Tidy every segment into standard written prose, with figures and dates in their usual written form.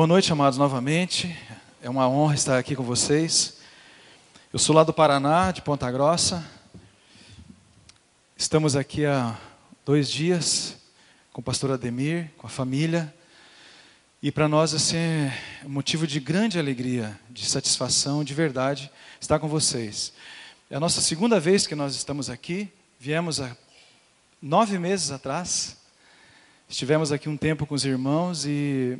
Boa noite, amados, novamente. É uma honra estar aqui com vocês. Eu sou lá do Paraná, de Ponta Grossa. Estamos aqui há 2 dias com o pastor Ademir, com a família. E para nós, assim, é um motivo de grande alegria, de satisfação, de verdade, estar com vocês. É a nossa segunda vez que nós estamos aqui. Viemos há 9 meses atrás. Estivemos aqui um tempo com os irmãos e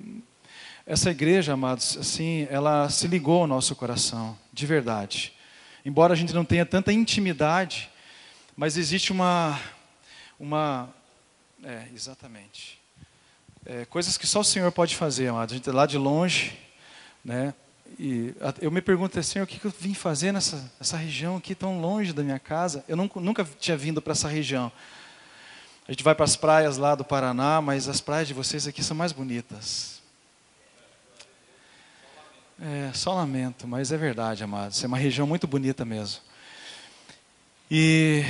essa igreja, amados, assim, ela se ligou ao nosso coração, de verdade. Embora a gente não tenha tanta intimidade, mas existe exatamente. Coisas que só o Senhor pode fazer, amados. A gente lá de longe, né? E eu me pergunto, Senhor, o que eu vim fazer nessa região aqui tão longe da minha casa? Eu nunca tinha vindo para essa região. A gente vai para as praias lá do Paraná, mas as praias de vocês aqui são mais bonitas. Só lamento, mas é verdade, amados. É uma região muito bonita mesmo. E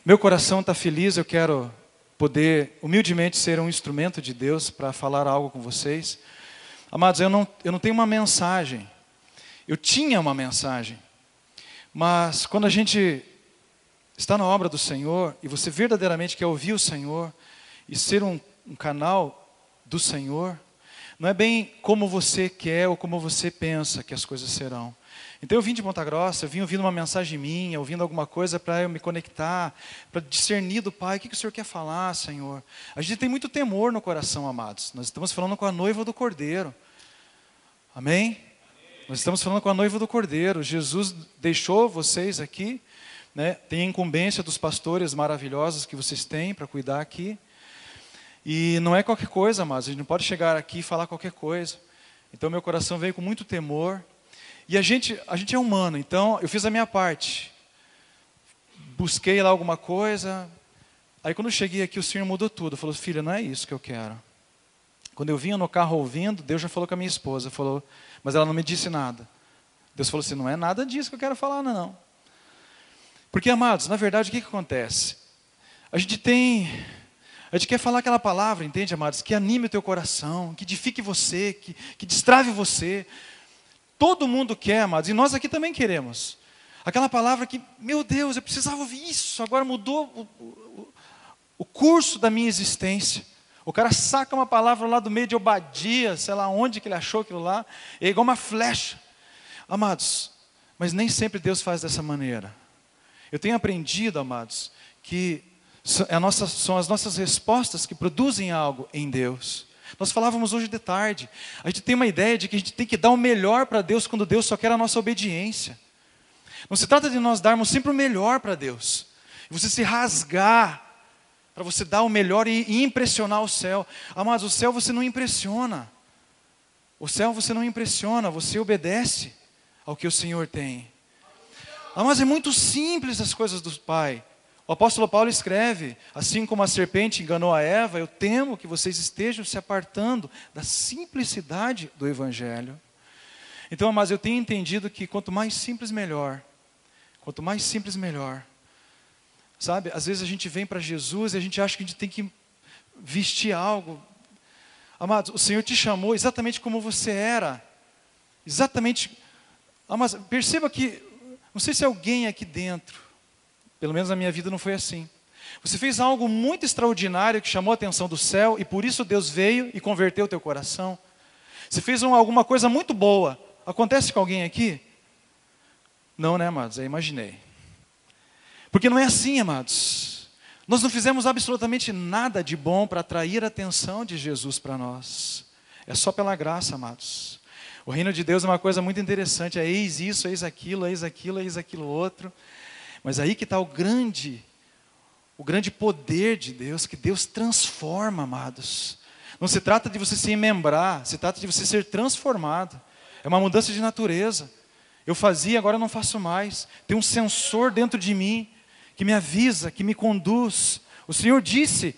meu coração está feliz, eu quero poder humildemente ser um instrumento de Deus para falar algo com vocês. Amados, eu não tenho uma mensagem. Eu tinha uma mensagem. Mas quando a gente está na obra do Senhor e você verdadeiramente quer ouvir o Senhor e ser um canal do Senhor, não é bem como você quer ou como você pensa que as coisas serão. Então eu vim de Ponta Grossa, eu vim ouvindo uma mensagem minha, ouvindo alguma coisa para eu me conectar, para discernir do Pai, o que o Senhor quer falar, Senhor. A gente tem muito temor no coração, amados. Nós estamos falando com a noiva do Cordeiro. Amém? Nós estamos falando com a noiva do Cordeiro. Jesus deixou vocês aqui, né? Tem a incumbência dos pastores maravilhosos que vocês têm para cuidar aqui. E não é qualquer coisa, amados. A gente não pode chegar aqui e falar qualquer coisa. Então meu coração veio com muito temor. E a gente é humano, então eu fiz a minha parte. Busquei lá alguma coisa. Aí quando eu cheguei aqui, o Senhor mudou tudo. Falou, filha, não é isso que eu quero. Quando eu vinha no carro ouvindo, Deus já falou com a minha esposa. Falou, mas ela não me disse nada. Deus falou assim, não é nada disso que eu quero falar, não. Porque, amados, na verdade, o que acontece? A gente quer falar aquela palavra, entende, amados? Que anime o teu coração, que edifique você, que destrave você. Todo mundo quer, amados, e nós aqui também queremos. Aquela palavra que, meu Deus, eu precisava ouvir isso, agora mudou o curso da minha existência. O cara saca uma palavra lá do meio de Obadias, sei lá onde que ele achou aquilo lá, é igual uma flecha. Amados, mas nem sempre Deus faz dessa maneira. Eu tenho aprendido, amados, que são as nossas respostas que produzem algo em Deus. Nós falávamos hoje de tarde, a gente tem uma ideia de que a gente tem que dar o melhor para Deus quando Deus só quer a nossa obediência. Não se trata de nós darmos sempre o melhor para Deus, você se rasgar para você dar o melhor e impressionar o céu. Amados, o céu você não impressiona. O céu você não impressiona, você obedece ao que o Senhor tem. Mas é muito simples as coisas do Pai. O apóstolo Paulo escreve, assim como a serpente enganou a Eva, eu temo que vocês estejam se apartando da simplicidade do Evangelho. Então, amados, eu tenho entendido que quanto mais simples, melhor. Quanto mais simples, melhor. Sabe, às vezes a gente vem para Jesus e a gente acha que a gente tem que vestir algo. Amados, o Senhor te chamou exatamente como você era. Exatamente. Mas perceba que, não sei se alguém aqui dentro, pelo menos na minha vida não foi assim. Você fez algo muito extraordinário que chamou a atenção do céu e por isso Deus veio e converteu o teu coração. Você fez alguma coisa muito boa. Acontece com alguém aqui? Não, né, amados? Eu imaginei. Porque não é assim, amados. Nós não fizemos absolutamente nada de bom para atrair a atenção de Jesus para nós. É só pela graça, amados. O reino de Deus é uma coisa muito interessante. É eis isso, eis aquilo, eis aquilo, eis aquilo outro. Mas aí que está o grande poder de Deus, que Deus transforma, amados. Não se trata de você se remembrar, se trata de você ser transformado. É uma mudança de natureza. Eu fazia, agora eu não faço mais. Tem um sensor dentro de mim, que me avisa, que me conduz. O Senhor disse,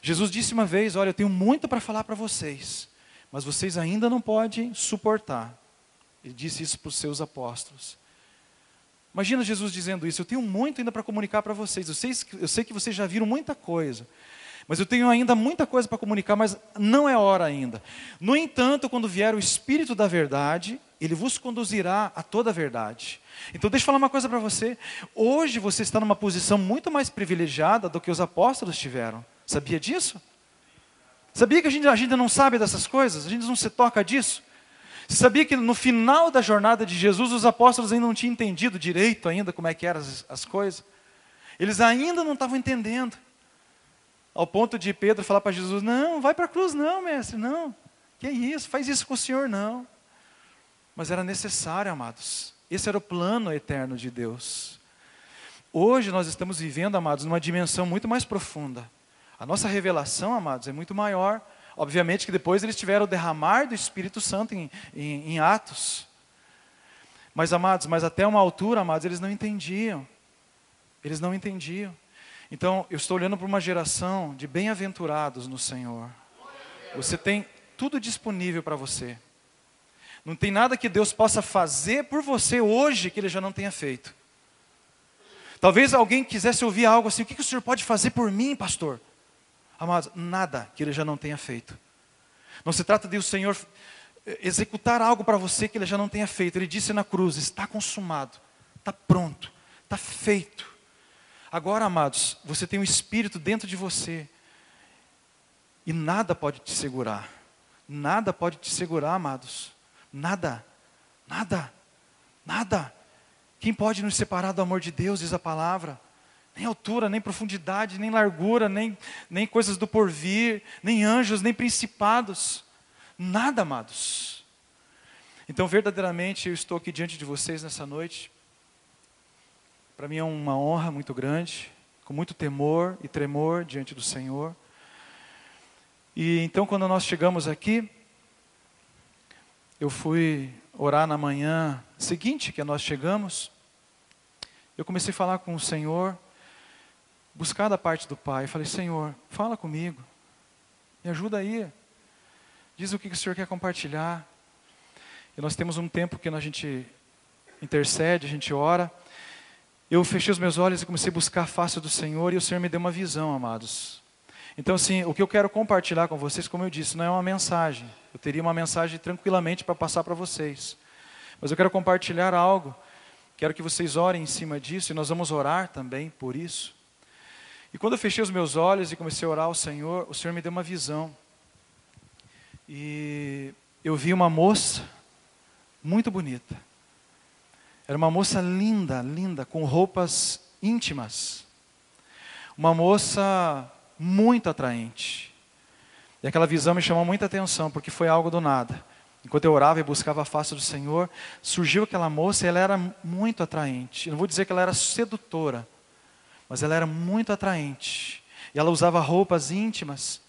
Jesus disse uma vez, olha, eu tenho muito para falar para vocês, mas vocês ainda não podem suportar. Ele disse isso para os seus apóstolos. Imagina Jesus dizendo isso, eu tenho muito ainda para comunicar para vocês. Eu sei que vocês já viram muita coisa, Mas eu tenho ainda muita coisa para comunicar, mas não é hora ainda. No entanto, quando vier o Espírito da verdade, ele vos conduzirá a toda a verdade. Então deixa eu falar uma coisa para você. Hoje você está numa posição muito mais privilegiada do que os apóstolos tiveram. Sabia disso? Sabia que a gente ainda não sabe dessas coisas? A gente não se toca disso? Você sabia que no final da jornada de Jesus, os apóstolos ainda não tinham entendido direito ainda como é que eram as coisas? Eles ainda não estavam entendendo. Ao ponto de Pedro falar para Jesus, não, vai para a cruz não, mestre, não. Que isso, faz isso com o Senhor, não. Mas era necessário, amados. Esse era o plano eterno de Deus. Hoje nós estamos vivendo, amados, numa dimensão muito mais profunda. A nossa revelação, amados, é muito maior. Obviamente que depois eles tiveram o derramar do Espírito Santo em Atos. Mas, amados, mas até uma altura, amados, eles não entendiam. Eles não entendiam. Então, eu estou olhando para uma geração de bem-aventurados no Senhor. Você tem tudo disponível para você. Não tem nada que Deus possa fazer por você hoje que Ele já não tenha feito. Talvez alguém quisesse ouvir algo assim, o que o Senhor pode fazer por mim, pastor? Amados, nada que Ele já não tenha feito. Não se trata de o Senhor executar algo para você que Ele já não tenha feito. Ele disse na cruz, está consumado, está pronto, está feito. Agora, amados, você tem um Espírito dentro de você. E nada pode te segurar. Nada pode te segurar, amados. Nada, nada, nada. Quem pode nos separar do amor de Deus, diz a palavra? Nem altura, nem profundidade, nem largura, nem coisas do porvir, nem anjos, nem principados. Nada, amados. Então, verdadeiramente, eu estou aqui diante de vocês nessa noite. Para mim é uma honra muito grande, com muito temor e tremor diante do Senhor. E então, quando nós chegamos aqui, eu fui orar na manhã seguinte que nós chegamos. Eu comecei a falar com o Senhor, buscar da parte do Pai. Falei, Senhor, fala comigo, me ajuda aí. Diz o que o Senhor quer compartilhar. E nós temos um tempo que a gente intercede, a gente ora. Eu fechei os meus olhos e comecei a buscar a face do Senhor e o Senhor me deu uma visão, amados. Então, assim, o que eu quero compartilhar com vocês, como eu disse, não é uma mensagem. Eu teria uma mensagem tranquilamente para passar para vocês. Mas eu quero compartilhar algo. Quero que vocês orem em cima disso e nós vamos orar também por isso. E quando eu fechei os meus olhos e comecei a orar ao Senhor, o Senhor me deu uma visão. E eu vi uma moça muito bonita. Era uma moça linda, linda, com roupas íntimas. Uma moça muito atraente. E aquela visão me chamou muita atenção, porque foi algo do nada. Enquanto eu orava e buscava a face do Senhor, surgiu aquela moça e ela era muito atraente. Eu não vou dizer que ela era sedutora, mas ela era muito atraente. E ela usava roupas íntimas.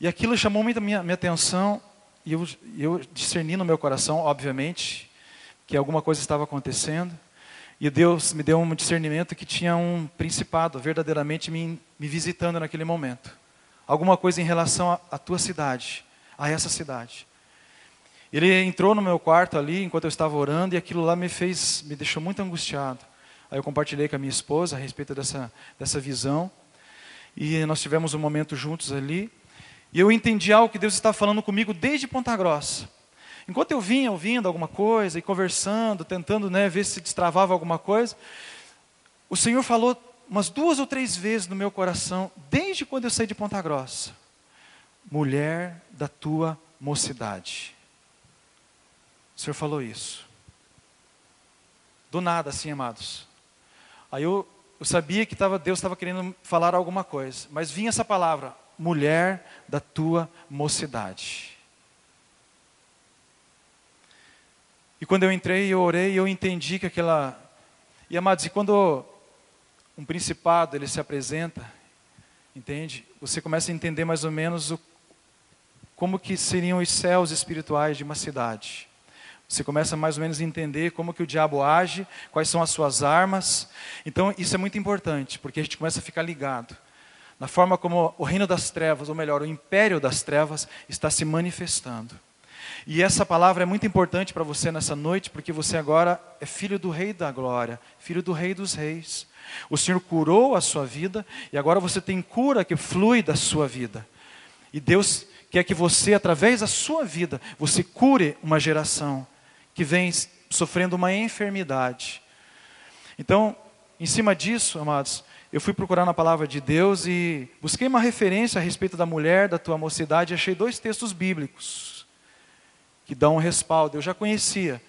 E aquilo chamou muito a minha atenção. E eu discerni no meu coração, obviamente, que alguma coisa estava acontecendo. E Deus me deu um discernimento que tinha um principado verdadeiramente me visitando naquele momento. Alguma coisa em relação à tua cidade, a essa cidade. Ele entrou no meu quarto ali, enquanto eu estava orando, e aquilo lá me deixou muito angustiado. Aí eu compartilhei com a minha esposa a respeito dessa visão. E nós tivemos um momento juntos ali. E eu entendi algo que Deus estava falando comigo desde Ponta Grossa. Enquanto eu vinha ouvindo alguma coisa e conversando, tentando ver se destravava alguma coisa, o Senhor falou umas 2 ou 3 vezes no meu coração, desde quando eu saí de Ponta Grossa. Mulher da tua mocidade. O Senhor falou isso. Do nada, assim, amados. Aí eu sabia que Deus estava querendo falar alguma coisa, mas vinha essa palavra, mulher da tua mocidade. E quando eu entrei, eu orei, eu entendi que aquela... E amados, e quando um principado ele se apresenta, entende? Você começa a entender mais ou menos como que seriam os céus espirituais de uma cidade. Você começa mais ou menos a entender como que o diabo age, quais são as suas armas. Então isso é muito importante, porque a gente começa a ficar ligado na forma como o reino das trevas, ou melhor, o império das trevas está se manifestando. E essa palavra é muito importante para você nessa noite, porque você agora é filho do Rei da Glória, filho do Rei dos Reis. O Senhor curou a sua vida e agora você tem cura que flui da sua vida. E Deus quer que você, através da sua vida, você cure uma geração que vem sofrendo uma enfermidade. Então, em cima disso, amados, eu fui procurar na palavra de Deus e busquei uma referência a respeito da mulher, da tua mocidade, e achei 2 textos bíblicos que dão um respaldo. Eu já conhecia,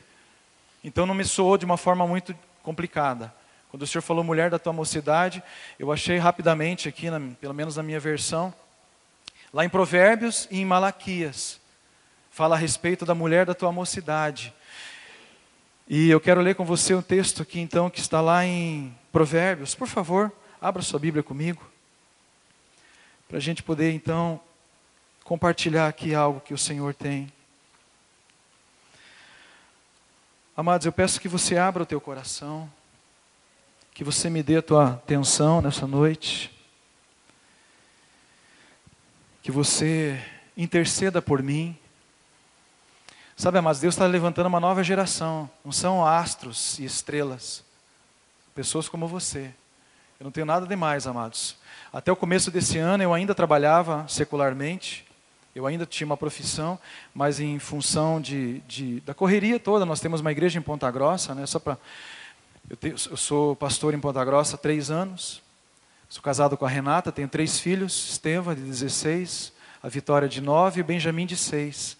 então não me soou de uma forma muito complicada. Quando o Senhor falou mulher da tua mocidade, eu achei rapidamente aqui, pelo menos na minha versão, lá em Provérbios e em Malaquias, fala a respeito da mulher da tua mocidade. E eu quero ler com você um texto aqui então, que está lá em Provérbios. Por favor, abra sua Bíblia comigo, para a gente poder então compartilhar aqui algo que o Senhor tem. Amados, eu peço que você abra o teu coração, que você me dê a tua atenção nessa noite, que você interceda por mim. Sabe, amados, Deus está levantando uma nova geração, não são astros e estrelas, pessoas como você. Eu não tenho nada demais, amados. Até o começo desse ano eu ainda trabalhava secularmente, eu ainda tinha uma profissão, mas em função da correria toda, nós temos uma igreja em Ponta Grossa, né? Eu sou pastor em Ponta Grossa há 3 anos, sou casado com a Renata, tenho 3 filhos, Esteva de 16, a Vitória de 9 e o Benjamin de 6.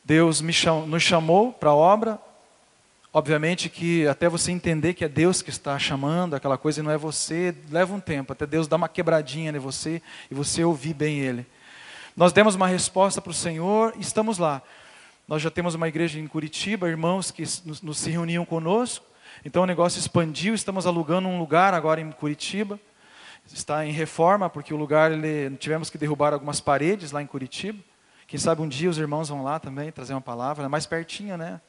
Deus nos chamou para a obra, obviamente que até você entender que é Deus que está chamando, aquela coisa e não é você, leva um tempo, até Deus dar uma quebradinha em você e você ouvir bem Ele. Nós demos uma resposta para o Senhor e estamos lá. Nós já temos uma igreja em Curitiba, irmãos que se reuniam conosco, então o negócio expandiu, estamos alugando um lugar agora em Curitiba, está em reforma, porque o lugar, tivemos que derrubar algumas paredes lá em Curitiba. Quem sabe um dia os irmãos vão lá também trazer uma palavra, é mais pertinho, né?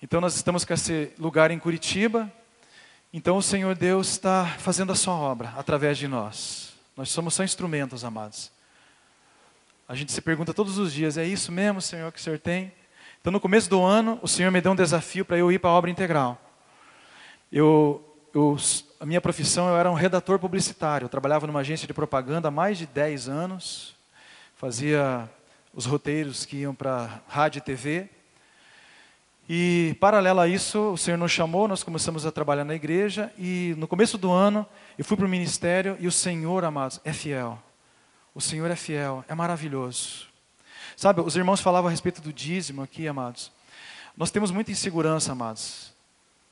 Então nós estamos com esse lugar em Curitiba, então o Senhor Deus está fazendo a sua obra através de nós. Nós somos só instrumentos, amados. A gente se pergunta todos os dias, é isso mesmo, Senhor, que o Senhor tem? Então no começo do ano, o Senhor me deu um desafio para eu ir para a obra integral. A minha profissão, eu era um redator publicitário, eu trabalhava numa agência de propaganda há mais de 10 anos, fazia os roteiros que iam para rádio e TV. E, paralelo a isso, o Senhor nos chamou, nós começamos a trabalhar na igreja. E, no começo do ano, eu fui para o ministério. E o Senhor, amados, é fiel. O Senhor é fiel, é maravilhoso. Sabe, os irmãos falavam a respeito do dízimo aqui, amados. Nós temos muita insegurança, amados.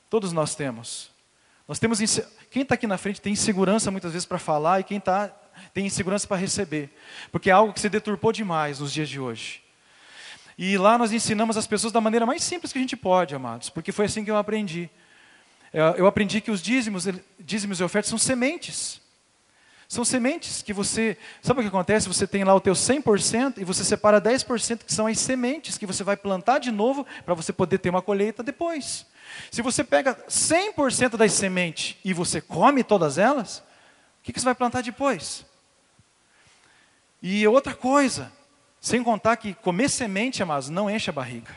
Todos nós temos. Quem está aqui na frente tem insegurança muitas vezes para falar. E quem tem insegurança para receber, porque é algo que se deturpou demais nos dias de hoje. E lá nós ensinamos as pessoas da maneira mais simples que a gente pode, amados, porque foi assim que eu aprendi. Eu aprendi que os dízimos e ofertas são sementes. São sementes que você... Sabe o que acontece? Você tem lá o teu 100% e você separa 10% que são as sementes que você vai plantar de novo para você poder ter uma colheita depois. Se você pega 100% das sementes e você come todas elas, o que você vai plantar depois? E outra coisa, sem contar que comer semente, amados, não enche a barriga.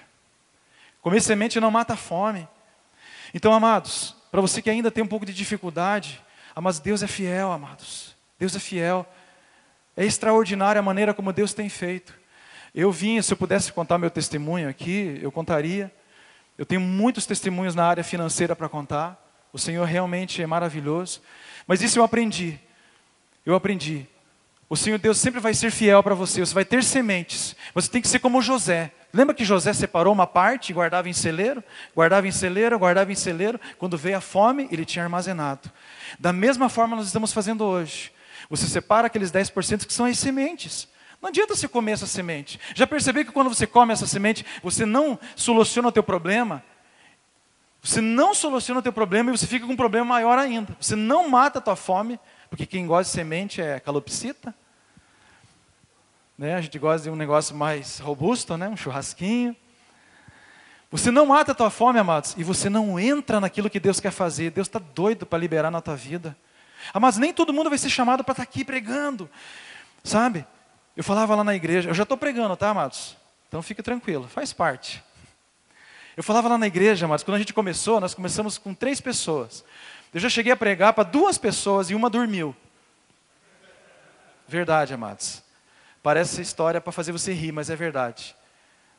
Comer semente não mata a fome. Então, amados, para você que ainda tem um pouco de dificuldade, mas Deus é fiel, amados. Deus é fiel. É extraordinária a maneira como Deus tem feito. Se eu pudesse contar meu testemunho aqui, eu contaria. Eu tenho muitos testemunhos na área financeira para contar. O Senhor realmente é maravilhoso. Mas isso eu aprendi. O Senhor Deus sempre vai ser fiel para você. Você vai ter sementes. Você tem que ser como José. Lembra que José separou uma parte e guardava em celeiro? Guardava em celeiro, guardava em celeiro. Quando veio a fome, ele tinha armazenado. Da mesma forma nós estamos fazendo hoje. Você separa aqueles 10% que são as sementes. Não adianta você comer essa semente. Já percebeu que quando você come essa semente, você não soluciona o teu problema? Você não soluciona o teu problema e você fica com um problema maior ainda. Você não mata a tua fome, porque quem gosta de semente é calopsita. Né? A gente gosta de um negócio mais robusto, né? Um churrasquinho. Você não mata a tua fome, amados, e você não entra naquilo que Deus quer fazer. Deus está doido para liberar na tua vida. Amados, nem todo mundo vai ser chamado para estar aqui pregando. Sabe? Eu falava lá na igreja, eu já estou pregando, tá, amados? Então fique tranquilo, faz parte. Eu falava lá na igreja, amados, quando a gente começou, nós começamos com 3 pessoas. Eu já cheguei a pregar para 2 pessoas e uma dormiu. Verdade, amados. Parece essa história para fazer você rir, mas é verdade.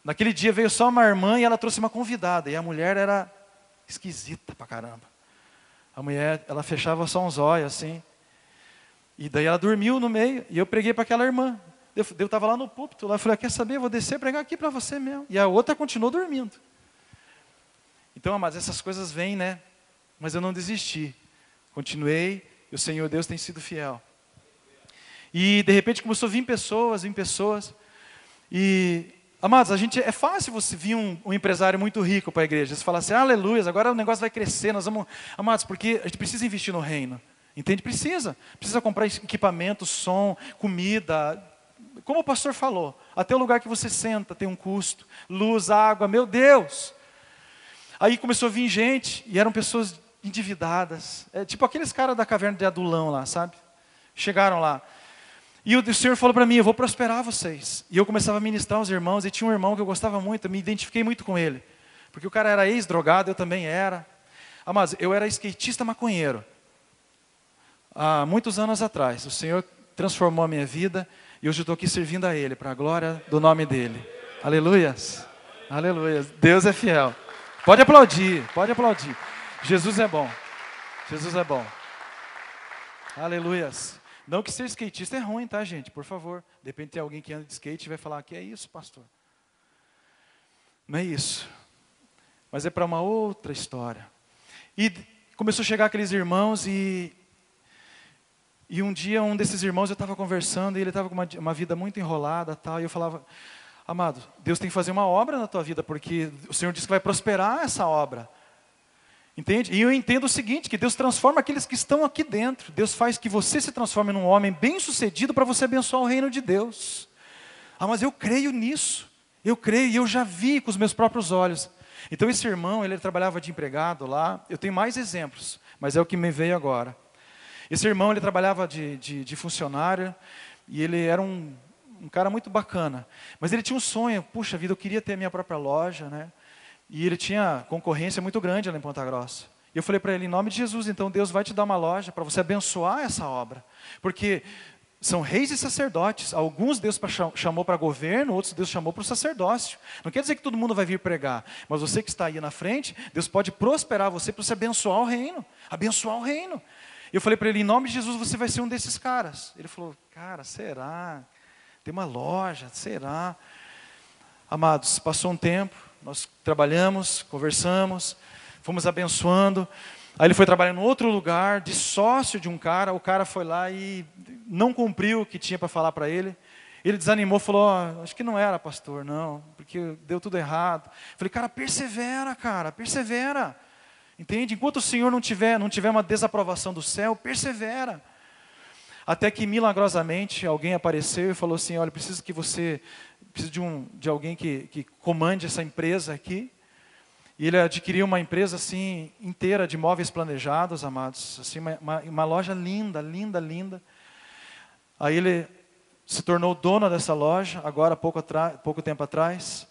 Naquele dia veio só uma irmã e ela trouxe uma convidada. E a mulher era esquisita pra caramba. A mulher, ela fechava só uns olhos assim. E daí ela dormiu no meio. E eu preguei para aquela irmã. Eu estava lá no púlpito. Lá, eu falei, quer saber? Eu vou descer e pregar aqui para você mesmo. E a outra continuou dormindo. Então, amados, essas coisas vêm, né? Mas eu não desisti. Continuei. E o Senhor Deus tem sido fiel. E de repente começou a vir pessoas. E, amados, é fácil você vir um empresário muito rico para a igreja. Você fala assim, aleluia, agora o negócio vai crescer. Nós vamos, amados, porque a gente precisa investir no reino. Entende? Precisa comprar equipamento, som, comida. Como o pastor falou, até o lugar que você senta tem um custo. Luz, água, meu Deus. Aí começou a vir gente, e eram pessoas endividadas. Tipo aqueles caras da caverna de Adulão lá, sabe? Chegaram lá. E o Senhor falou para mim, eu vou prosperar vocês. E eu começava a ministrar aos irmãos, e tinha um irmão que eu gostava muito, eu me identifiquei muito com ele. Porque o cara era ex-drogado, eu também era. Mas eu era skatista maconheiro. Há muitos anos atrás, o Senhor transformou a minha vida, e hoje eu estou aqui servindo a Ele, para a glória do nome dEle. Aleluias, aleluias, Deus é fiel. Pode aplaudir, pode aplaudir. Jesus é bom, Jesus é bom. Aleluias. Não que ser skatista é ruim, tá, gente? Por favor. De repente tem alguém que anda de skate e vai falar, que é isso, pastor? Não é isso. Mas é para uma outra história. E começou a chegar aqueles irmãos e um dia um desses irmãos eu estava conversando e ele estava com uma vida muito enrolada tal, e eu falava, amado, Deus tem que fazer uma obra na tua vida, porque o Senhor disse que vai prosperar essa obra. Entende? E eu entendo o seguinte, que Deus transforma aqueles que estão aqui dentro. Deus faz que você se transforme num homem bem-sucedido para você abençoar o reino de Deus. Mas eu creio nisso. Eu creio e eu já vi com os meus próprios olhos. Então esse irmão, ele trabalhava de empregado lá. Eu tenho mais exemplos, mas é o que me veio agora. Esse irmão, ele trabalhava de funcionário e ele era um cara muito bacana. Mas ele tinha um sonho, puxa vida, eu queria ter a minha própria loja, né? E ele tinha concorrência muito grande lá em Ponta Grossa. E eu falei para ele, em nome de Jesus, então Deus vai te dar uma loja para você abençoar essa obra. Porque são reis e sacerdotes. Alguns Deus chamou para governo, outros Deus chamou para o sacerdócio. Não quer dizer que todo mundo vai vir pregar. Mas você que está aí na frente, Deus pode prosperar você para você abençoar o reino. Abençoar o reino. E eu falei para ele, em nome de Jesus, você vai ser um desses caras. Ele falou, cara, será? Tem uma loja, será? Amados, passou um tempo. Nós trabalhamos, conversamos, fomos abençoando. Aí ele foi trabalhar em outro lugar, de sócio de um cara. O cara foi lá e não cumpriu o que tinha para falar para ele. Ele desanimou, falou, acho que não era pastor, não, porque deu tudo errado. Falei, cara, persevera. Entende? Enquanto o Senhor não tiver uma desaprovação do céu, persevera. Até que milagrosamente alguém apareceu e falou assim, olha, preciso de alguém que comande essa empresa aqui. E ele adquiriu uma empresa assim inteira de móveis planejados, amados, assim uma loja linda. Aí ele se tornou dono dessa loja, agora pouco tempo atrás.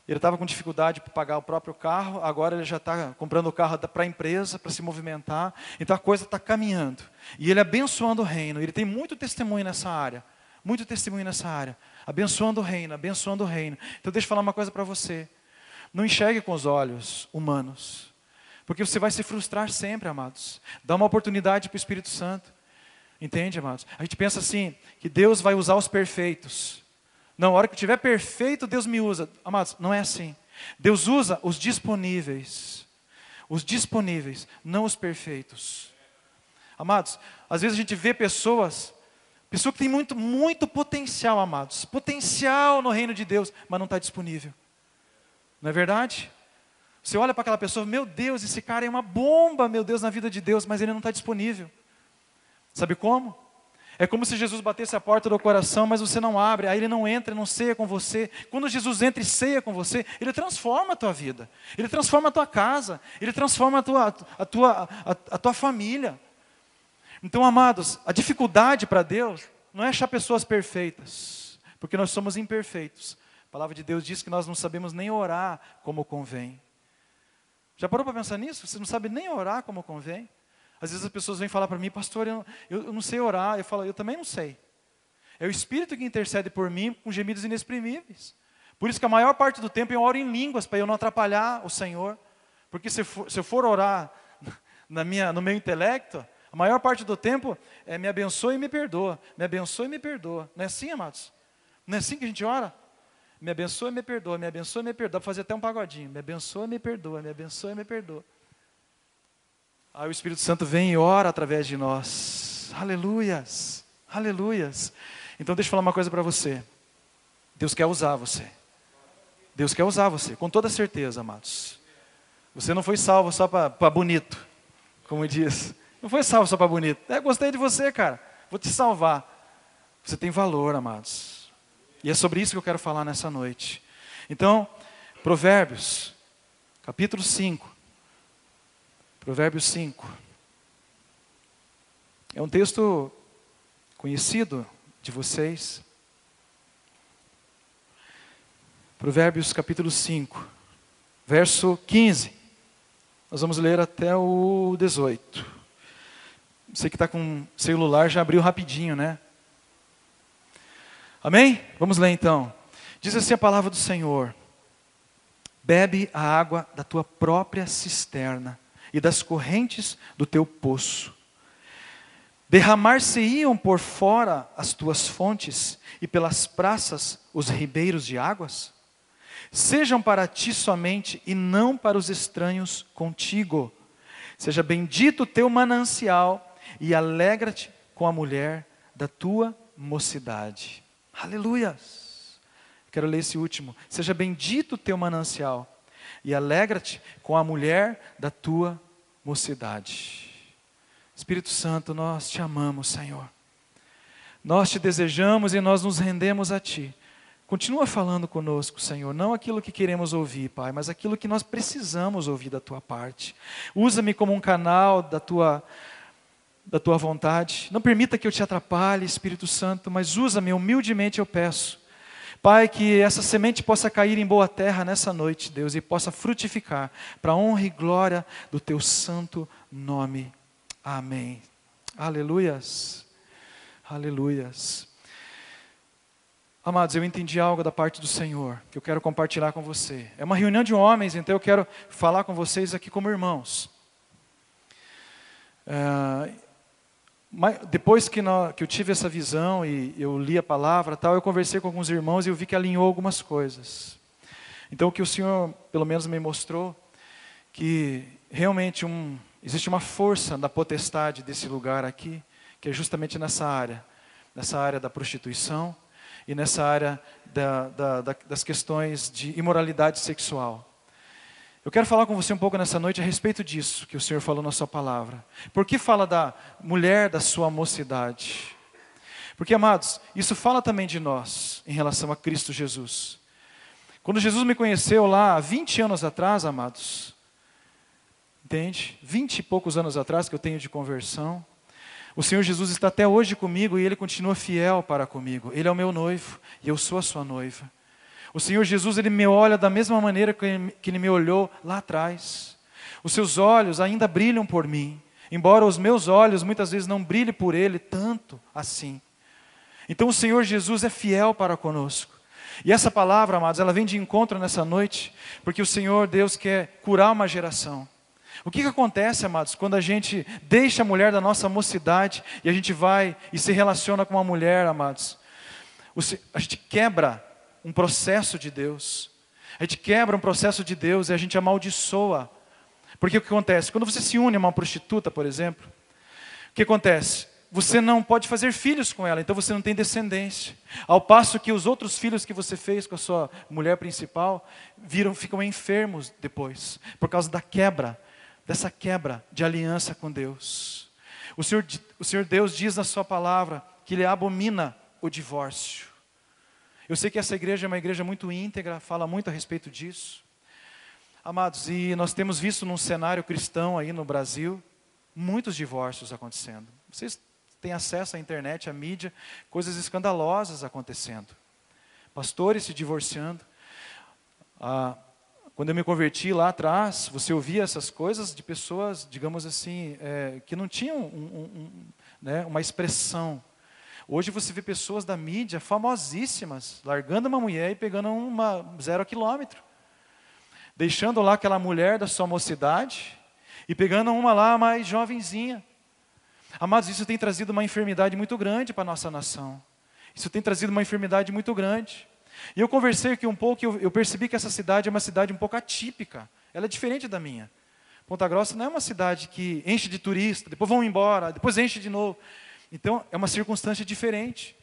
Ele estava com dificuldade para pagar o próprio carro, agora ele já está comprando o carro para a empresa, para se movimentar. Então a coisa está caminhando. E ele abençoando o reino, ele tem muito testemunho nessa área. Abençoando o reino. Então deixa eu falar uma coisa para você. Não enxergue com os olhos humanos. Porque você vai se frustrar sempre, amados. Dá uma oportunidade para o Espírito Santo. Entende, amados? A gente pensa assim, que Deus vai usar os perfeitos. Não, a hora que eu estiver perfeito, Deus me usa. Amados, não é assim. Deus usa os disponíveis. Os disponíveis, não os perfeitos. Amados, às vezes a gente vê pessoa que tem muito potencial, amados. Potencial no reino de Deus, mas não está disponível. Não é verdade? Você olha para aquela pessoa, meu Deus, esse cara é uma bomba, meu Deus, na vida de Deus, mas ele não está disponível. Sabe como? É como se Jesus batesse a porta do coração, mas você não abre, aí ele não entra, não ceia com você. Quando Jesus entra e ceia com você, ele transforma a tua vida. Ele transforma a tua casa, ele transforma a tua família. Então, amados, a dificuldade para Deus não é achar pessoas perfeitas, porque nós somos imperfeitos. A palavra de Deus diz que nós não sabemos nem orar como convém. Já parou para pensar nisso? Você não sabe nem orar como convém? Às vezes as pessoas vêm falar para mim, pastor, eu não sei orar. Eu falo, eu também não sei. É o Espírito que intercede por mim com gemidos inexprimíveis. Por isso que a maior parte do tempo eu oro em línguas, para eu não atrapalhar o Senhor. Porque se eu for orar no meu intelecto, a maior parte do tempo é me abençoe e me perdoa. Me abençoe e me perdoa. Não é assim, amados? Não é assim que a gente ora? Me abençoe e me perdoa, me abençoe e me perdoa. Dá para fazer até um pagodinho. Me abençoe e me perdoa, me abençoe e me perdoa. Aí o Espírito Santo vem e ora através de nós. Aleluias, aleluias. Então deixa eu falar uma coisa para você. Deus quer usar você. Deus quer usar você, com toda certeza, amados. Você não foi salvo só para bonito, como diz. Não foi salvo só para bonito. Gostei de você, cara. Vou te salvar. Você tem valor, amados. E é sobre isso que eu quero falar nessa noite. Então, Provérbios, capítulo 5. Provérbios 5. É um texto conhecido de vocês. Provérbios, capítulo 5, verso 15. Nós vamos ler até o 18. Você que está com celular já abriu rapidinho, né? Amém? Vamos ler então. Diz assim a palavra do Senhor: bebe a água da tua própria cisterna e das correntes do teu poço. Derramar-se-iam por fora as tuas fontes e pelas praças os ribeiros de águas? Sejam para ti somente e não para os estranhos contigo. Seja bendito o teu manancial e alegra-te com a mulher da tua mocidade. Aleluias! Quero ler esse último. Seja bendito o teu manancial e alegra-te com a mulher da tua mocidade. Espírito Santo, nós te amamos, Senhor. Nós te desejamos e nós nos rendemos a ti. Continua falando conosco, Senhor, não aquilo que queremos ouvir, Pai, mas aquilo que nós precisamos ouvir da tua parte. Usa-me como um canal da tua vontade. Não permita que eu te atrapalhe, Espírito Santo, mas usa-me humildemente, eu peço. Pai, que essa semente possa cair em boa terra nessa noite, Deus, e possa frutificar para a honra e glória do teu santo nome. Amém. Aleluias. Aleluias. Amados, eu entendi algo da parte do Senhor, que eu quero compartilhar com você. É uma reunião de homens, então eu quero falar com vocês aqui como irmãos. Depois que eu tive essa visão e eu li a palavra, tal, eu conversei com alguns irmãos e eu vi que alinhou algumas coisas. Então o que o Senhor, pelo menos, me mostrou, que realmente existe uma força da potestade desse lugar aqui, que é justamente nessa área da prostituição, e nessa área das questões de imoralidade sexual. Eu quero falar com você um pouco nessa noite a respeito disso que o Senhor falou na sua palavra. Por que fala da mulher da sua mocidade? Porque, amados, isso fala também de nós em relação a Cristo Jesus. Quando Jesus me conheceu lá há 20 anos atrás, amados, entende? 20 e poucos anos atrás que eu tenho de conversão, o Senhor Jesus está até hoje comigo e Ele continua fiel para comigo. Ele é o meu noivo e eu sou a sua noiva. O Senhor Jesus, Ele me olha da mesma maneira que Ele me olhou lá atrás. Os seus olhos ainda brilham por mim, embora os meus olhos muitas vezes não brilhem por Ele tanto assim. Então o Senhor Jesus é fiel para conosco. E essa palavra, amados, ela vem de encontro nessa noite, porque o Senhor Deus quer curar uma geração. O que acontece, amados, quando a gente deixa a mulher da nossa mocidade e a gente vai e se relaciona com uma mulher, amados? A gente quebra um processo de Deus. A gente quebra um processo de Deus e a gente amaldiçoa. Porque o que acontece? Quando você se une a uma prostituta, por exemplo, o que acontece? Você não pode fazer filhos com ela, então você não tem descendência. Ao passo que os outros filhos que você fez com a sua mulher principal ficam enfermos depois, por causa dessa quebra de aliança com Deus. O Senhor Deus diz na sua palavra que Ele abomina o divórcio. Eu sei que essa igreja é uma igreja muito íntegra, fala muito a respeito disso. Amados, e nós temos visto num cenário cristão aí no Brasil, muitos divórcios acontecendo. Vocês têm acesso à internet, à mídia, coisas escandalosas acontecendo. pastores se divorciando. Quando eu me converti lá atrás, você ouvia essas coisas de pessoas, digamos assim, que não tinham né, uma expressão. Hoje você vê pessoas da mídia famosíssimas, largando uma mulher e pegando uma 0 quilômetro. Deixando lá aquela mulher da sua mocidade e pegando uma lá mais jovenzinha. Amados, isso tem trazido uma enfermidade muito grande para a nossa nação. Isso tem trazido uma enfermidade muito grande. E eu conversei aqui um pouco e eu percebi que essa cidade é uma cidade um pouco atípica. Ela é diferente da minha. Ponta Grossa não é uma cidade que enche de turista, depois vão embora, depois enche de novo. Então, é uma circunstância diferente.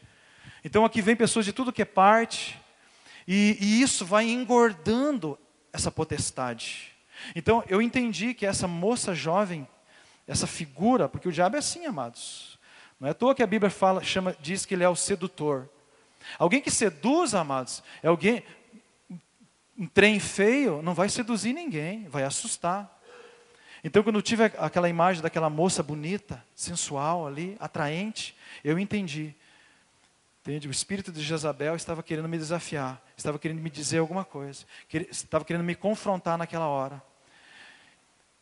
Então, aqui vem pessoas de tudo que é parte, e isso vai engordando essa potestade. Então, eu entendi que essa moça jovem, essa figura, porque o diabo é assim, amados. Não é à toa que a Bíblia diz que ele é o sedutor. Alguém que seduz, amados, é alguém, um trem feio, não vai seduzir ninguém, vai assustar. Então, quando eu tive aquela imagem daquela moça bonita, sensual ali, atraente, eu entendi. Entende? O espírito de Jezabel estava querendo me desafiar, estava querendo me dizer alguma coisa, estava querendo me confrontar naquela hora.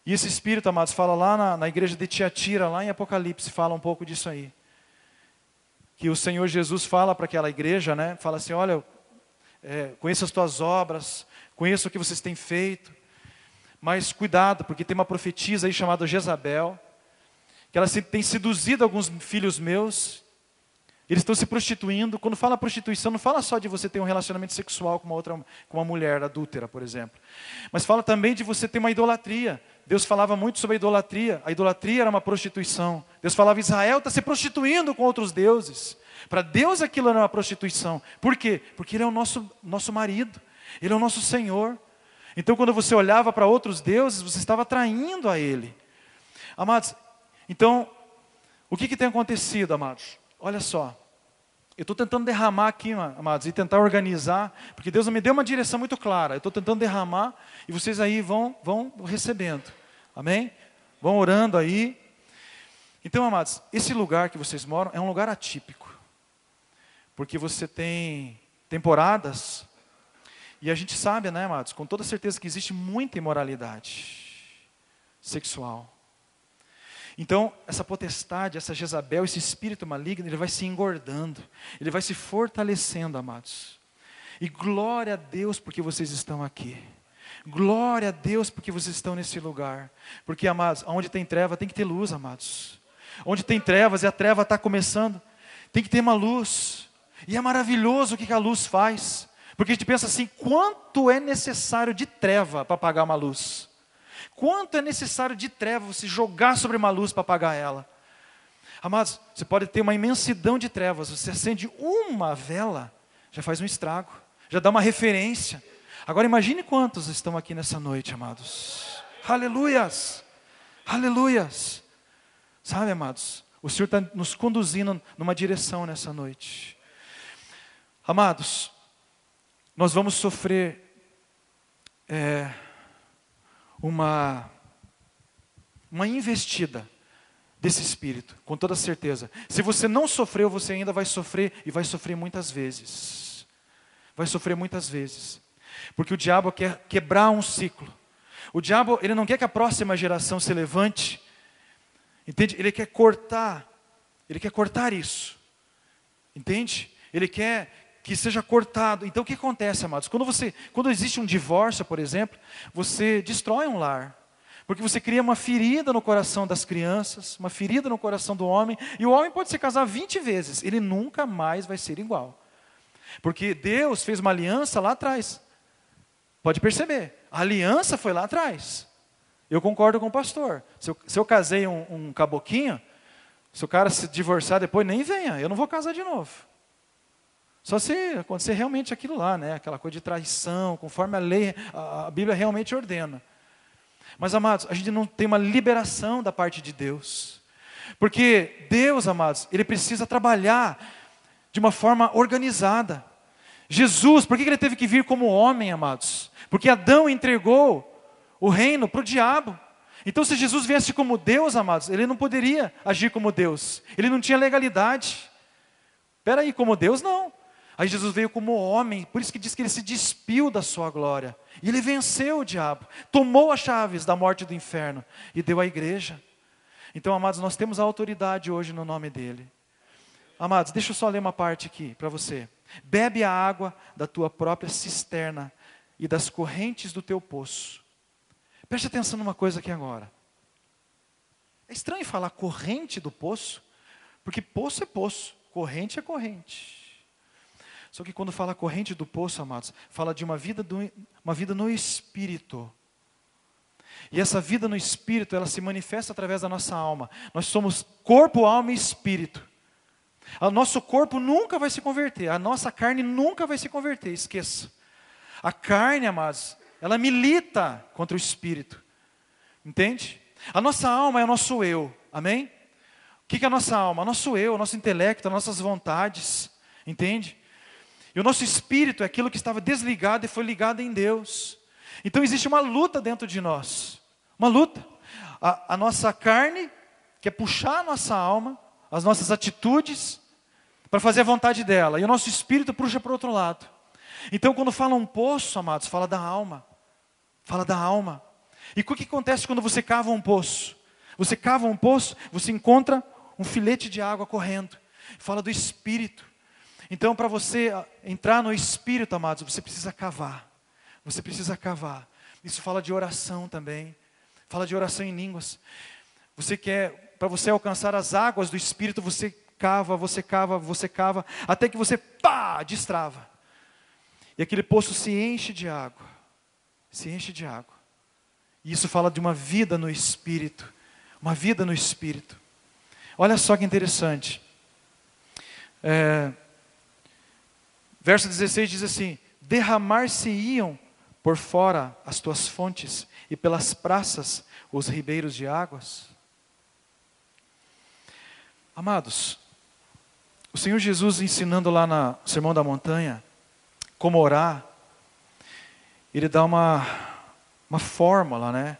E esse espírito, amados, fala lá na igreja de Tiatira, lá em Apocalipse, fala um pouco disso aí. Que o Senhor Jesus fala para aquela igreja, né? Fala assim, olha, conheço as tuas obras, conheço o que vocês têm feito, mas cuidado, porque tem uma profetisa aí chamada Jezabel, que ela tem seduzido alguns filhos meus, eles estão se prostituindo. Quando fala prostituição, não fala só de você ter um relacionamento sexual com uma mulher adúltera, por exemplo, mas fala também de você ter uma idolatria. Deus falava muito sobre a idolatria era uma prostituição. Deus falava, Israel está se prostituindo com outros deuses. Para Deus aquilo era uma prostituição. Por quê? Porque Ele é o nosso marido, Ele é o nosso Senhor. Então, quando você olhava para outros deuses, você estava traindo a Ele. Amados, então, o que tem acontecido, amados? Olha só, eu estou tentando derramar aqui, amados, e tentar organizar, porque Deus me deu uma direção muito clara. Eu estou tentando derramar, e vocês aí vão recebendo, amém? Vão orando aí. Então, amados, esse lugar que vocês moram é um lugar atípico, porque você tem temporadas. E a gente sabe, né, amados, com toda certeza que existe muita imoralidade sexual. Então, essa potestade, essa Jezabel, esse espírito maligno, ele vai se engordando, ele vai se fortalecendo, amados. E glória a Deus porque vocês estão aqui. Glória a Deus porque vocês estão nesse lugar. Porque, amados, onde tem treva tem que ter luz, amados. Onde tem trevas e a treva está começando, tem que ter uma luz. E é maravilhoso o que a luz faz. Porque a gente pensa assim, quanto é necessário de treva para apagar uma luz? Quanto é necessário de treva você jogar sobre uma luz para apagar ela? Amados, você pode ter uma imensidão de trevas, você acende uma vela, já faz um estrago, já dá uma referência. Agora imagine quantos estão aqui nessa noite, amados. Aleluias! Aleluias! Sabe, amados, o Senhor está nos conduzindo numa direção nessa noite. Amados, nós vamos sofrer uma investida desse espírito, com toda certeza. Se você não sofreu, você ainda vai sofrer, e vai sofrer muitas vezes. Vai sofrer muitas vezes. Porque o diabo quer quebrar um ciclo. O diabo, ele não quer que a próxima geração se levante, entende? Ele quer cortar isso, entende? Ele quer que seja cortado. Então o que acontece, amados? Quando existe um divórcio, por exemplo, você destrói um lar. Porque você cria uma ferida no coração das crianças, uma ferida no coração do homem, e o homem pode se casar 20 vezes, ele nunca mais vai ser igual. Porque Deus fez uma aliança lá atrás. Pode perceber, a aliança foi lá atrás. Eu concordo com o pastor. Se eu casei um caboquinho, se o cara se divorciar depois, nem venha, eu não vou casar de novo. Só se acontecer realmente aquilo lá, né? Aquela coisa de traição, conforme a lei, a Bíblia realmente ordena. Mas, amados, a gente não tem uma liberação da parte de Deus. Porque Deus, amados, Ele precisa trabalhar de uma forma organizada. Jesus, por que Ele teve que vir como homem, amados? Porque Adão entregou o reino para o diabo. Então, se Jesus viesse como Deus, amados, Ele não poderia agir como Deus. Ele não tinha legalidade. Espera aí, como Deus não. Aí Jesus veio como homem, por isso que diz que ele se despiu da sua glória. E ele venceu o diabo, tomou as chaves da morte e do inferno e deu à igreja. Então, amados, nós temos a autoridade hoje no nome dele. Amados, deixa eu só ler uma parte aqui para você. Bebe a água da tua própria cisterna e das correntes do teu poço. Preste atenção numa coisa aqui agora. É estranho falar corrente do poço, porque poço é poço, corrente é corrente. Só que quando fala corrente do poço, amados, fala de uma vida no Espírito. E essa vida no Espírito, ela se manifesta através da nossa alma. Nós somos corpo, alma e Espírito. O nosso corpo nunca vai se converter, a nossa carne nunca vai se converter, esqueça. A carne, amados, ela milita contra o Espírito. Entende? A nossa alma é o nosso eu, amém? O que é a nossa alma? O nosso eu, o nosso intelecto, as nossas vontades, entende? E o nosso espírito é aquilo que estava desligado e foi ligado em Deus. Então existe uma luta dentro de nós. Uma luta. A nossa carne quer puxar a nossa alma, as nossas atitudes, para fazer a vontade dela. E o nosso espírito puxa para o outro lado. Então quando fala um poço, amados, fala da alma. Fala da alma. E o que acontece quando você cava um poço? Você cava um poço, você encontra um filete de água correndo. Fala do espírito. Então, para você entrar no Espírito, amados, você precisa cavar. Você precisa cavar. Isso fala de oração também. Fala de oração em línguas. Para você alcançar as águas do Espírito, você cava, até que você, destrava. E aquele poço se enche de água. Se enche de água. E isso fala de uma vida no Espírito. Uma vida no Espírito. Olha só que interessante. Verso 16 diz assim: derramar-se-iam por fora as tuas fontes, e pelas praças os ribeiros de águas. Amados, o Senhor Jesus ensinando lá no Sermão da Montanha, como orar, Ele dá uma fórmula, né?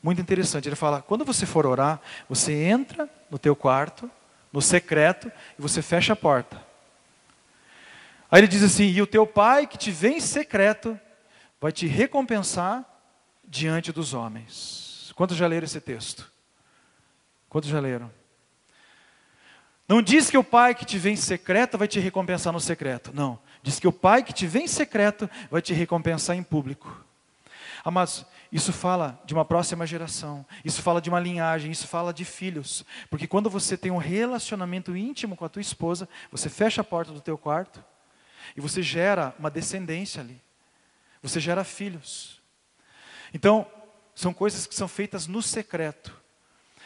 Muito interessante. Ele fala, quando você for orar, você entra no teu quarto, no secreto, e você fecha a porta. Aí ele diz assim, e o teu pai que te vê em secreto, vai te recompensar diante dos homens. Quantos já leram esse texto? Quantos já leram? Não diz que o pai que te vê em secreto vai te recompensar no secreto. Não. Diz que o pai que te vê em secreto vai te recompensar em público. Amados, isso fala de uma próxima geração. Isso fala de uma linhagem. Isso fala de filhos. Porque quando você tem um relacionamento íntimo com a tua esposa, você fecha a porta do teu quarto e você gera uma descendência ali. Você gera filhos. Então, são coisas que são feitas no secreto.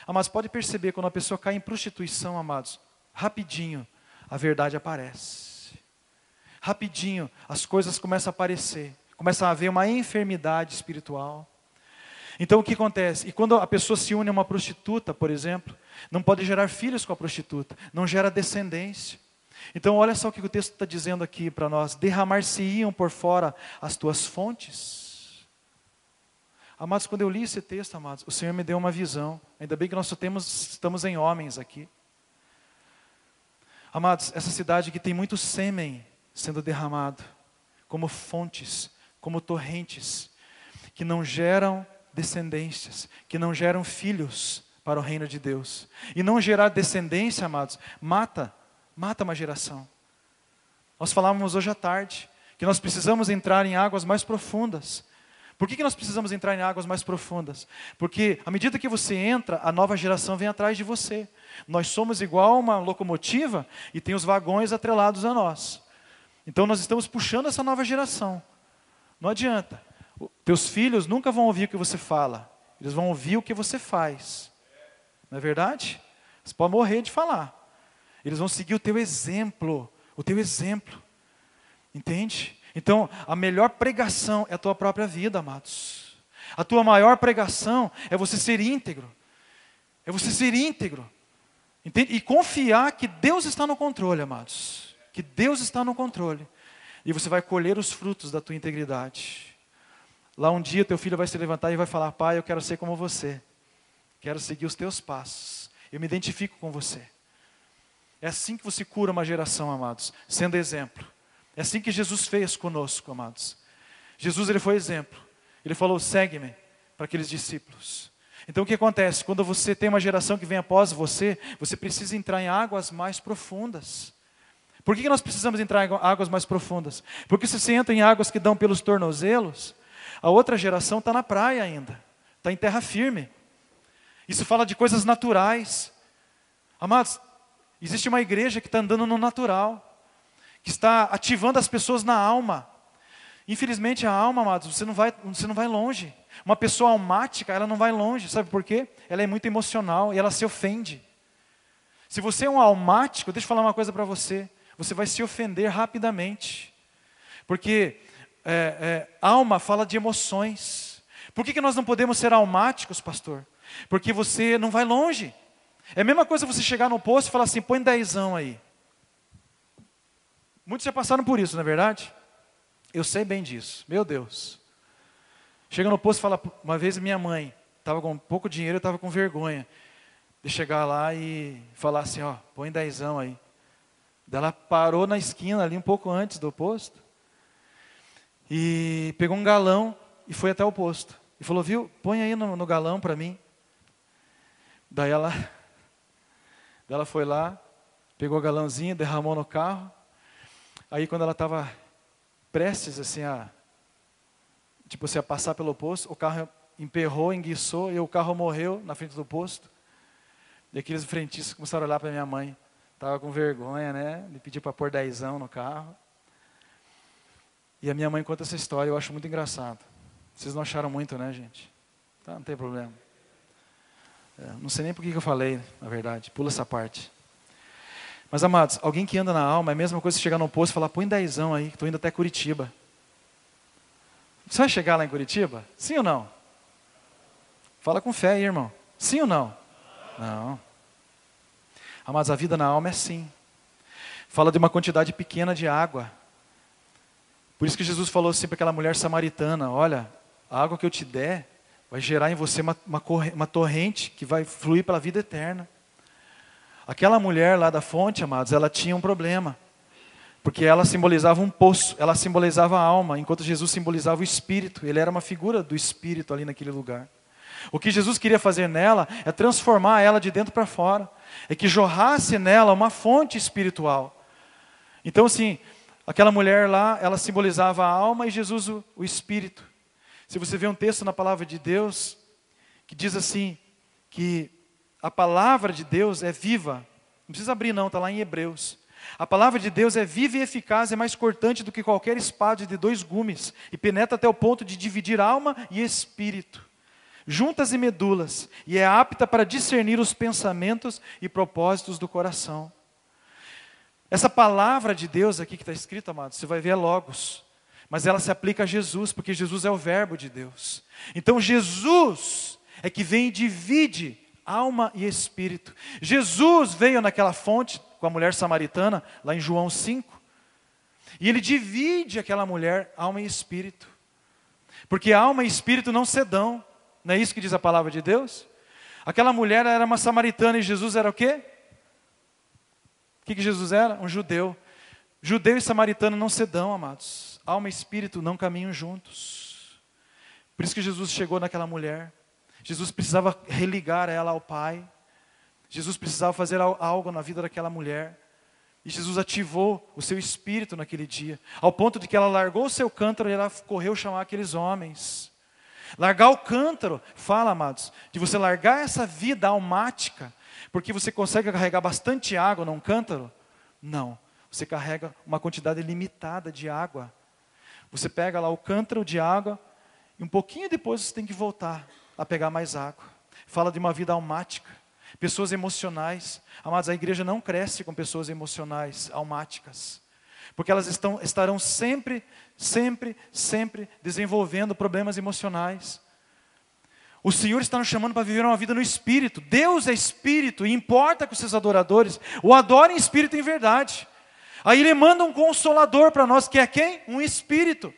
Amados, pode perceber, quando a pessoa cai em prostituição, amados, rapidinho a verdade aparece. Rapidinho as coisas começam a aparecer. Começa a haver uma enfermidade espiritual. Então o que acontece? E quando a pessoa se une a uma prostituta, por exemplo, não pode gerar filhos com a prostituta. Não gera descendência. Então olha só o que o texto está dizendo aqui para nós. Derramar-se-iam por fora as tuas fontes. Amados, quando eu li esse texto, amados, o Senhor me deu uma visão. Ainda bem que nós estamos em homens aqui. Amados, essa cidade que tem muito sêmen sendo derramado, como fontes, como torrentes, que não geram descendências, que não geram filhos para o reino de Deus. E não gerar descendência, amados, mata uma geração. Nós falávamos hoje à tarde que nós precisamos entrar em águas mais profundas. Por que nós precisamos entrar em águas mais profundas? Porque à medida que você entra, a nova geração vem atrás de você. Nós somos igual uma locomotiva e tem os vagões atrelados a nós. Então nós estamos puxando essa nova geração. Não adianta. Teus filhos nunca vão ouvir o que você fala. Eles vão ouvir o que você faz. Não é verdade? Você pode morrer de falar. Eles vão seguir o teu exemplo. O teu exemplo. Entende? Então, a melhor pregação é a tua própria vida, amados. A tua maior pregação é você ser íntegro. É você ser íntegro. Entende? E confiar que Deus está no controle, amados. Que Deus está no controle. E você vai colher os frutos da tua integridade. Lá um dia teu filho vai se levantar e vai falar, pai, eu quero ser como você. Quero seguir os teus passos. Eu me identifico com você. É assim que você cura uma geração, amados. Sendo exemplo. É assim que Jesus fez conosco, amados. Jesus, ele foi exemplo. Ele falou, segue-me, para aqueles discípulos. Então o que acontece? Quando você tem uma geração que vem após você, você precisa entrar em águas mais profundas. Por que nós precisamos entrar em águas mais profundas? Porque se você entra em águas que dão pelos tornozelos, a outra geração está na praia ainda, está em terra firme. Isso fala de coisas naturais. Amados, existe uma igreja que está andando no natural, que está ativando as pessoas na alma. Infelizmente a alma, amados, você não vai longe. Uma pessoa almática, ela não vai longe. Sabe por quê? Ela é muito emocional e ela se ofende. Se você é um almático, deixa eu falar uma coisa para você. Você vai se ofender rapidamente. Porque alma fala de emoções. Por que nós não podemos ser almáticos, pastor? Porque você não vai longe. É a mesma coisa você chegar no posto e falar assim, põe 10 aí. Muitos já passaram por isso, não é verdade? Eu sei bem disso, meu Deus. Chega no posto e fala, uma vez minha mãe estava com pouco dinheiro, eu estava com vergonha de chegar lá e falar assim, ó, põe 10 aí. Daí ela parou na esquina ali um pouco antes do posto e pegou um galão e foi até o posto. E falou, viu, põe aí no galão para mim. Daí ela foi lá, pegou o galãozinho, derramou no carro. Aí quando ela estava prestes assim a passar pelo posto, o carro emperrou, enguiçou e o carro morreu na frente do posto. E aqueles frentistas começaram a olhar para minha mãe. Estava com vergonha, né? Me pediu para pôr 10 no carro. E a minha mãe conta essa história, eu acho muito engraçado. Vocês não acharam muito, né, gente? Tá, não tem problema. Não sei nem por que eu falei, na verdade. Pula essa parte. Mas, amados, alguém que anda na alma, é a mesma coisa que chegar no posto e falar, põe 10 aí, estou indo até Curitiba. Você vai chegar lá em Curitiba? Sim ou não? Fala com fé aí, irmão. Sim ou não? Não. Amados, a vida na alma é assim. Fala de uma quantidade pequena de água. Por isso que Jesus falou assim para aquela mulher samaritana, olha, a água que eu te der vai gerar em você uma torrente que vai fluir pela vida eterna. Aquela mulher lá da fonte, amados, ela tinha um problema. Porque ela simbolizava um poço, ela simbolizava a alma, enquanto Jesus simbolizava o espírito. Ele era uma figura do espírito ali naquele lugar. O que Jesus queria fazer nela é transformar ela de dentro para fora. É que jorrasse nela uma fonte espiritual. Então assim, aquela mulher lá, ela simbolizava a alma e Jesus o espírito. Se você vê um texto na palavra de Deus, que diz assim, que a palavra de Deus é viva. Não precisa abrir não, está lá em Hebreus. A palavra de Deus é viva e eficaz, é mais cortante do que qualquer espada de 2 gumes, e penetra até o ponto de dividir alma e espírito, juntas e medulas, e é apta para discernir os pensamentos e propósitos do coração. Essa palavra de Deus aqui que está escrita, amados, você vai ver logos, mas ela se aplica a Jesus, porque Jesus é o verbo de Deus. Então Jesus é que vem e divide alma e espírito. Jesus veio naquela fonte com a mulher samaritana, lá em João 5, e ele divide aquela mulher, alma e espírito. Porque alma e espírito não se dão. Não é isso que diz a palavra de Deus? Aquela mulher era uma samaritana e Jesus era o quê? O que Jesus era? Um judeu. Judeu e samaritano não se dão, amados. Alma e espírito não caminham juntos. Por isso que Jesus chegou naquela mulher. Jesus precisava religar ela ao Pai. Jesus precisava fazer algo na vida daquela mulher. E Jesus ativou o seu espírito naquele dia. Ao ponto de que ela largou o seu cântaro e ela correu chamar aqueles homens. Largar o cântaro, fala, amados, de você largar essa vida almática, porque você consegue carregar bastante água num cântaro? Não, você carrega uma quantidade limitada de água. Você pega lá o cântaro de água e um pouquinho depois você tem que voltar a pegar mais água. Fala de uma vida almática, pessoas emocionais. Amados, a igreja não cresce com pessoas emocionais, almáticas, porque elas estarão sempre desenvolvendo problemas emocionais. O Senhor está nos chamando para viver uma vida no Espírito. Deus é Espírito e importa que os seus adoradores o adorem em Espírito e em verdade. Aí Ele manda um Consolador para nós, que é quem? Um Espírito.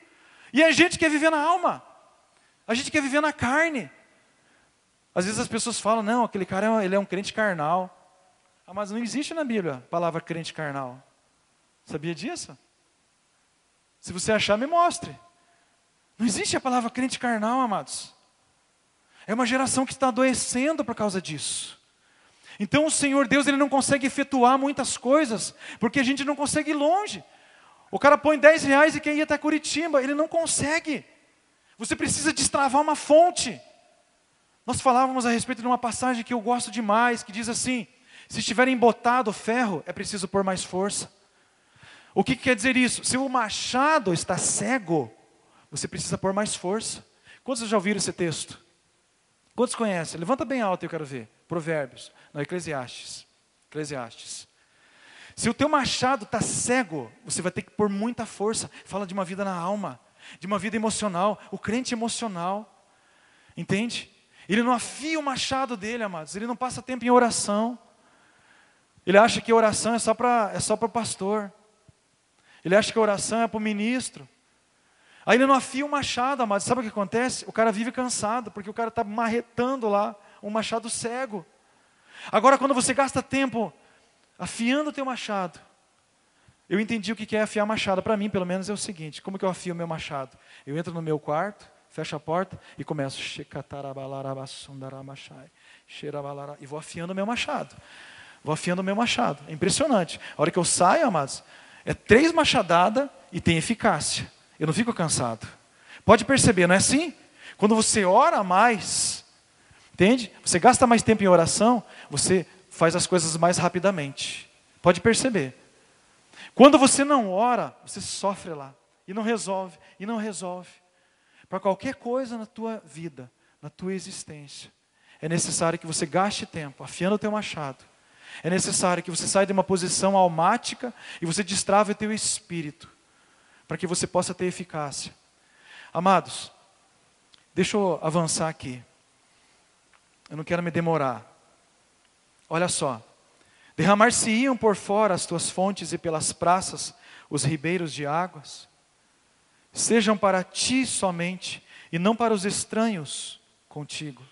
E a gente quer viver na alma. A gente quer viver na carne. Às vezes as pessoas falam, não, aquele cara ele é um crente carnal. Mas não existe na Bíblia a palavra crente carnal. Sabia disso? Se você achar, me mostre. Não existe a palavra crente carnal, amados. É uma geração que está adoecendo por causa disso. Então o Senhor Deus, Ele não consegue efetuar muitas coisas, porque a gente não consegue ir longe. O cara põe R$10 e quer ir até Curitiba, ele não consegue. Você precisa destravar uma fonte. Nós falávamos a respeito de uma passagem que eu gosto demais, que diz assim: se estiver embotado o ferro, é preciso pôr mais força. O que quer dizer isso? Se o machado está cego, você precisa pôr mais força. Quantos já ouviram esse texto? Quantos conhecem? Levanta bem alto, eu quero ver. Provérbios, não, Eclesiastes. Eclesiastes. Se o teu machado está cego, você vai ter que pôr muita força. Fala de uma vida na alma, de uma vida emocional. O crente emocional, entende? Ele não afia o machado dele, amados. Ele não passa tempo em oração. Ele acha que a oração é só para o pastor. Ele acha que a oração é para o ministro. Aí ele não afia o machado, amados. Sabe o que acontece? O cara vive cansado, porque o cara está marretando lá um machado cego. Agora, quando você gasta tempo afiando o teu machado, eu entendi o que é afiar machado. Para mim, pelo menos, é o seguinte: como que eu afio o meu machado? Eu entro no meu quarto, fecho a porta e começo e vou afiando o meu machado. Vou afiando o meu machado. É impressionante. A hora que eu saio, amados, é 3 machadadas e tem eficácia. Eu não fico cansado. Pode perceber, não é assim? Quando você ora mais, entende? Você gasta mais tempo em oração, você faz as coisas mais rapidamente. Pode perceber. Quando você não ora, você sofre lá. E não resolve, e não resolve. Para qualquer coisa na tua vida, na tua existência, é necessário que você gaste tempo afiando o teu machado. É necessário que você saia de uma posição almática e você destrave o teu espírito, para que você possa ter eficácia. Amados, deixa eu avançar aqui. Eu não quero me demorar. Olha só. Derramar-se-iam por fora as tuas fontes e pelas praças os ribeiros de águas. Sejam para ti somente e não para os estranhos contigo.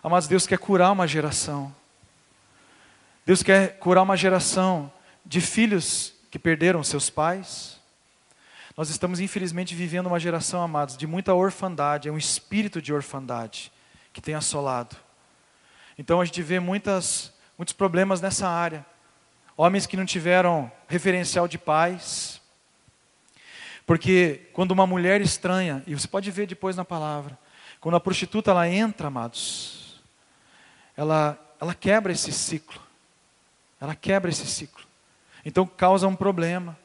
Amados, Deus quer curar uma geração. Deus quer curar uma geração de filhos que perderam seus pais. Nós estamos infelizmente vivendo uma geração, amados, de muita orfandade. É um espírito de orfandade que tem assolado. Então a gente vê muitos problemas nessa área. Homens que não tiveram referencial de pais. Porque quando uma mulher estranha, e você pode ver depois na palavra, quando a prostituta ela entra, amados, ela quebra esse ciclo. Ela quebra esse ciclo. Então causa um problema.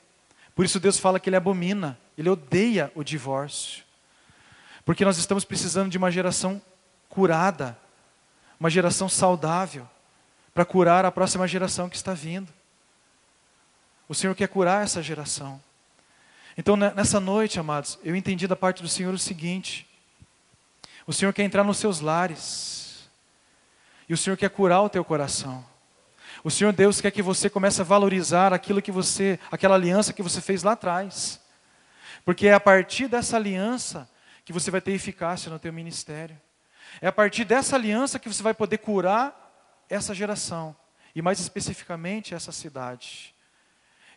Por isso Deus fala que Ele abomina, Ele odeia o divórcio. Porque nós estamos precisando de uma geração curada, uma geração saudável, para curar a próxima geração que está vindo. O Senhor quer curar essa geração. Então nessa noite, amados, eu entendi da parte do Senhor o seguinte: o Senhor quer entrar nos seus lares, e o Senhor quer curar o teu coração. O Senhor Deus quer que você comece a valorizar aquela aliança que você fez lá atrás. Porque é a partir dessa aliança que você vai ter eficácia no teu ministério. É a partir dessa aliança que você vai poder curar essa geração. E mais especificamente essa cidade.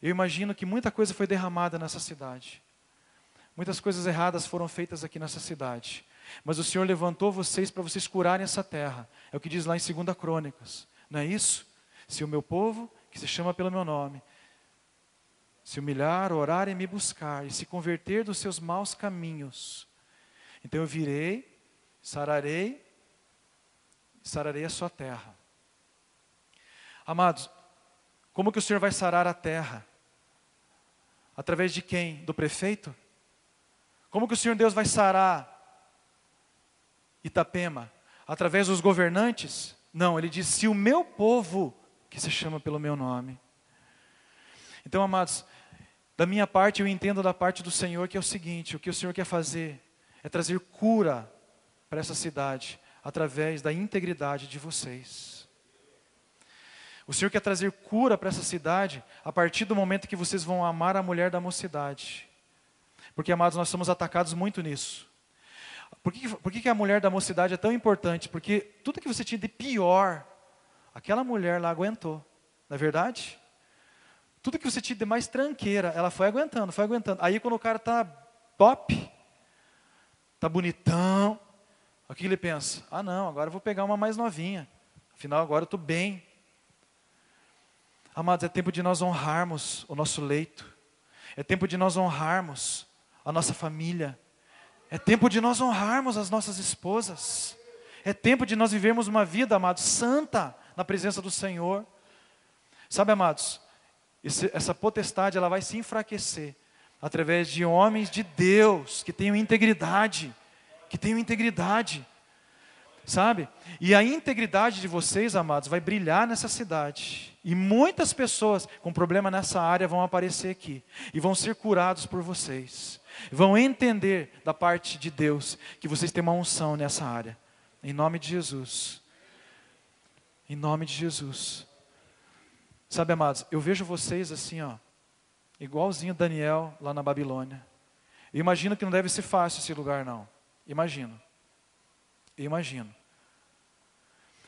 Eu imagino que muita coisa foi derramada nessa cidade. Muitas coisas erradas foram feitas aqui nessa cidade. Mas o Senhor levantou vocês para vocês curarem essa terra. É o que diz lá em 2 Crônicas. Não é isso? Se o meu povo, que se chama pelo meu nome, se humilhar, orar e me buscar, e se converter dos seus maus caminhos, então eu virei, sararei a sua terra. Amados, como que o Senhor vai sarar a terra? Através de quem? Do prefeito? Como que o Senhor Deus vai sarar Itapema? Através dos governantes? Não, Ele diz, se o meu povo, que se chama pelo meu nome. Então, amados, da minha parte, eu entendo da parte do Senhor que é o seguinte: o que o Senhor quer fazer é trazer cura para essa cidade, através da integridade de vocês. O Senhor quer trazer cura para essa cidade, a partir do momento que vocês vão amar a mulher da mocidade. Porque, amados, nós somos atacados muito nisso. Por que a mulher da mocidade é tão importante? Porque tudo que você tinha de pior, aquela mulher lá aguentou, não é verdade? Tudo que você tinha de mais tranqueira, ela foi aguentando, foi aguentando. Aí quando o cara tá top, tá bonitão, o que ele pensa? Ah não, agora eu vou pegar uma mais novinha. Afinal agora eu estou bem. Amados, é tempo de nós honrarmos o nosso leito. É tempo de nós honrarmos a nossa família. É tempo de nós honrarmos as nossas esposas. É tempo de nós vivermos uma vida, amados, santa na presença do Senhor. Sabe, amados, essa potestade ela vai se enfraquecer através de homens de Deus que tenham integridade. Sabe? E a integridade de vocês, amados, vai brilhar nessa cidade. E muitas pessoas com problema nessa área vão aparecer aqui. E vão ser curados por vocês. Vão entender da parte de Deus que vocês têm uma unção nessa área. Em nome de Jesus. Em nome de Jesus. Sabe, amados, eu vejo vocês assim, ó, igualzinho Daniel lá na Babilônia. Eu imagino que não deve ser fácil esse lugar, não. Imagino.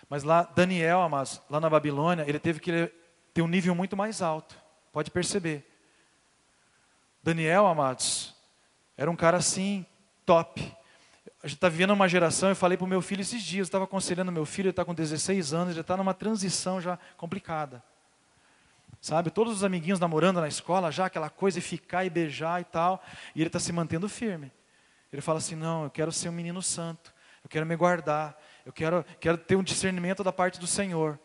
Mas lá, Daniel, amados, lá na Babilônia, ele teve que ter um nível muito mais alto. Pode perceber. Daniel, amados, era um cara assim, top. A gente está vivendo uma geração, eu falei para o meu filho esses dias, eu estava aconselhando meu filho, ele está com 16 anos, ele está numa transição já complicada. Sabe, todos os amiguinhos namorando na escola, já aquela coisa de ficar e beijar e tal, e ele está se mantendo firme. Ele fala assim, não, eu quero ser um menino santo, eu quero me guardar, eu quero ter um discernimento da parte do Senhor.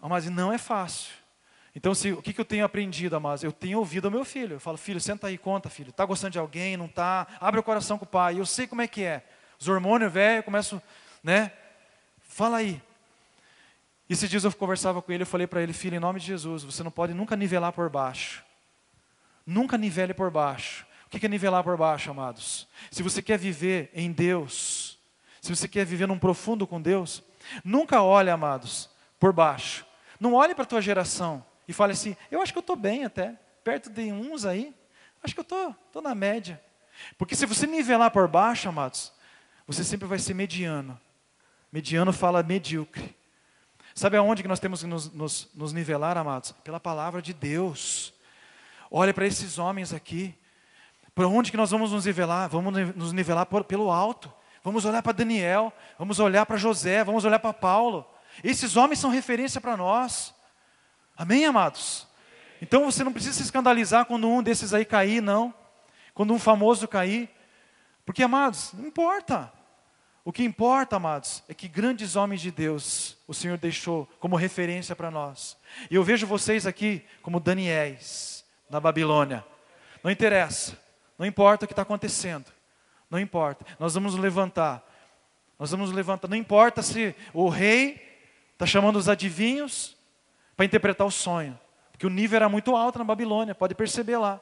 Mas não é fácil. Então, o que eu tenho aprendido, amados? Eu tenho ouvido ao meu filho. Eu falo, filho, senta aí, conta, filho. Está gostando de alguém, não está? Abre o coração com o pai. Eu sei como é que é. Os hormônios, velho, começam, né? Fala aí. Esses dias eu conversava com ele, eu falei para ele, filho, em nome de Jesus, você não pode nunca nivelar por baixo. Nunca nivele por baixo. O que é nivelar por baixo, amados? Se você quer viver em Deus, se você quer viver num profundo com Deus, nunca olhe, amados, por baixo. Não olhe para a tua geração e fale assim, eu acho que eu estou bem até, perto de uns aí, acho que eu estou na média. Porque se você nivelar por baixo, amados, você sempre vai ser mediano. Mediano fala medíocre. Sabe aonde que nós temos que nos nivelar, amados? Pela palavra de Deus. Olha para esses homens aqui. Por onde que nós vamos nos nivelar? Vamos nos nivelar pelo alto. Vamos olhar para Daniel, vamos olhar para José, vamos olhar para Paulo. Esses homens são referência para nós. Amém, amados? Então você não precisa se escandalizar quando um desses aí cair, não. Quando um famoso cair. Porque, amados, não importa. O que importa, amados, é que grandes homens de Deus o Senhor deixou como referência para nós. E eu vejo vocês aqui como Daniéis na Babilônia. Não interessa, não importa o que está acontecendo. Não importa, nós vamos nos levantar. Não importa se o rei está chamando os adivinhos para interpretar o sonho. Porque o nível era muito alto na Babilônia, pode perceber lá.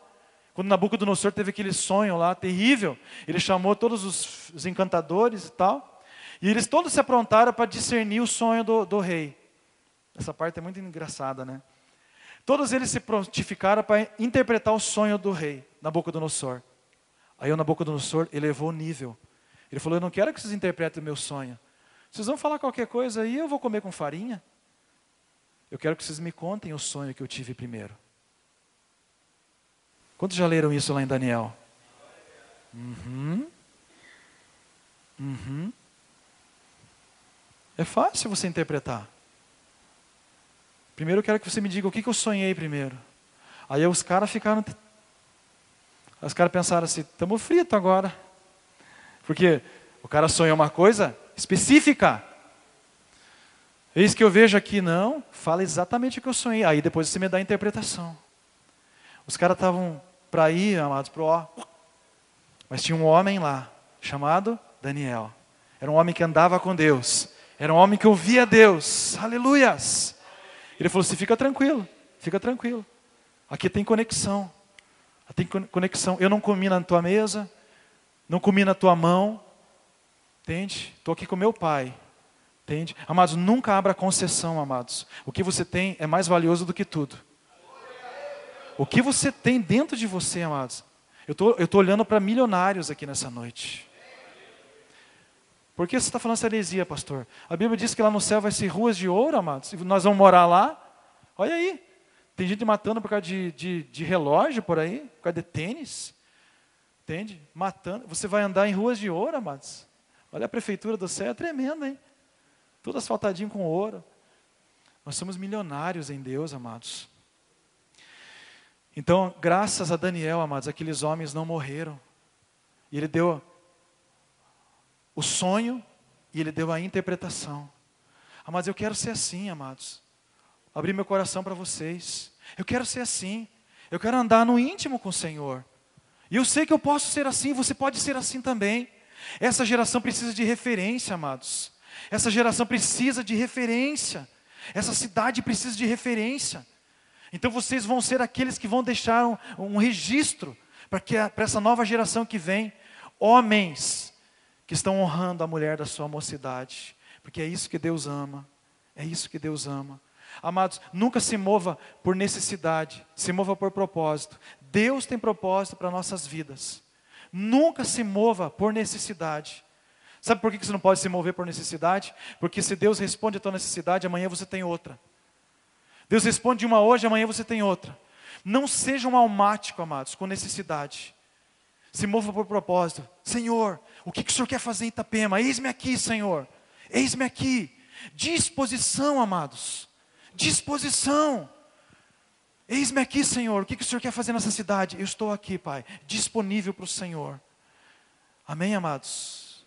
Quando Nabucodonosor teve aquele sonho lá, terrível, ele chamou todos os encantadores e tal, e eles todos se aprontaram para discernir o sonho do rei. Essa parte é muito engraçada, né? Todos eles se prontificaram para interpretar o sonho do rei, Nabucodonosor. Aí o Nabucodonosor elevou o nível. Ele falou, eu não quero que vocês interpretem o meu sonho. Vocês vão falar qualquer coisa aí, eu vou comer com farinha. Eu quero que vocês me contem o sonho que eu tive primeiro. Quantos já leram isso lá em Daniel? É fácil você interpretar. Primeiro eu quero que você me diga o que eu sonhei primeiro. Aí os caras ficaram... Os caras pensaram assim, estamos fritos agora. Porque o cara sonhou uma coisa específica. Eis que eu vejo aqui, não, fala exatamente o que eu sonhei. Aí depois você me dá a interpretação. Os caras estavam para ir, amados, para o ó. Mas tinha um homem lá, chamado Daniel. Era um homem que andava com Deus. Era um homem que ouvia Deus. Aleluias! Ele falou assim, fica tranquilo. Aqui tem conexão. Tem conexão. Eu não comi na tua mesa, não comi na tua mão. Entende? Estou aqui com meu pai. Entende? Amados, nunca abra concessão, amados. O que você tem é mais valioso do que tudo. O que você tem dentro de você, amados. Eu tô olhando para milionários aqui nessa noite. Por que você está falando essa heresia, pastor? A Bíblia diz que lá no céu vai ser ruas de ouro, amados. E nós vamos morar lá. Olha aí. Tem gente matando por causa de relógio por aí, por causa de tênis. Entende? Matando. Você vai andar em ruas de ouro, amados. Olha a prefeitura do céu, é tremenda, hein? Tudo asfaltadinho com ouro. Nós somos milionários em Deus, amados. Então, graças a Daniel, amados, aqueles homens não morreram. E ele deu o sonho e ele deu a interpretação. Amados, eu quero ser assim, amados. Abrir meu coração para vocês. Eu quero ser assim. Eu quero andar no íntimo com o Senhor. E eu sei que eu posso ser assim, você pode ser assim também. Essa geração precisa de referência, amados. Essa geração precisa de referência. Essa cidade precisa de referência. Então vocês vão ser aqueles que vão deixar um registro para essa nova geração que vem, homens que estão honrando a mulher da sua mocidade. Porque é isso que Deus ama. É isso que Deus ama. Amados, nunca se mova por necessidade, se mova por propósito. Deus tem propósito para nossas vidas. Nunca se mova por necessidade. Sabe por que você não pode se mover por necessidade? Porque se Deus responde a tua necessidade, amanhã você tem outra. Deus responde uma hoje, amanhã você tem outra. Não seja um almático, amados, com necessidade. Se mova por propósito. Senhor, o que o Senhor quer fazer em Itapema? Eis-me aqui, Senhor. Eis-me aqui. Disposição, amados. Disposição. Eis-me aqui, Senhor. O que o Senhor quer fazer nessa cidade? Eu estou aqui, Pai, disponível para o Senhor. Amém, amados?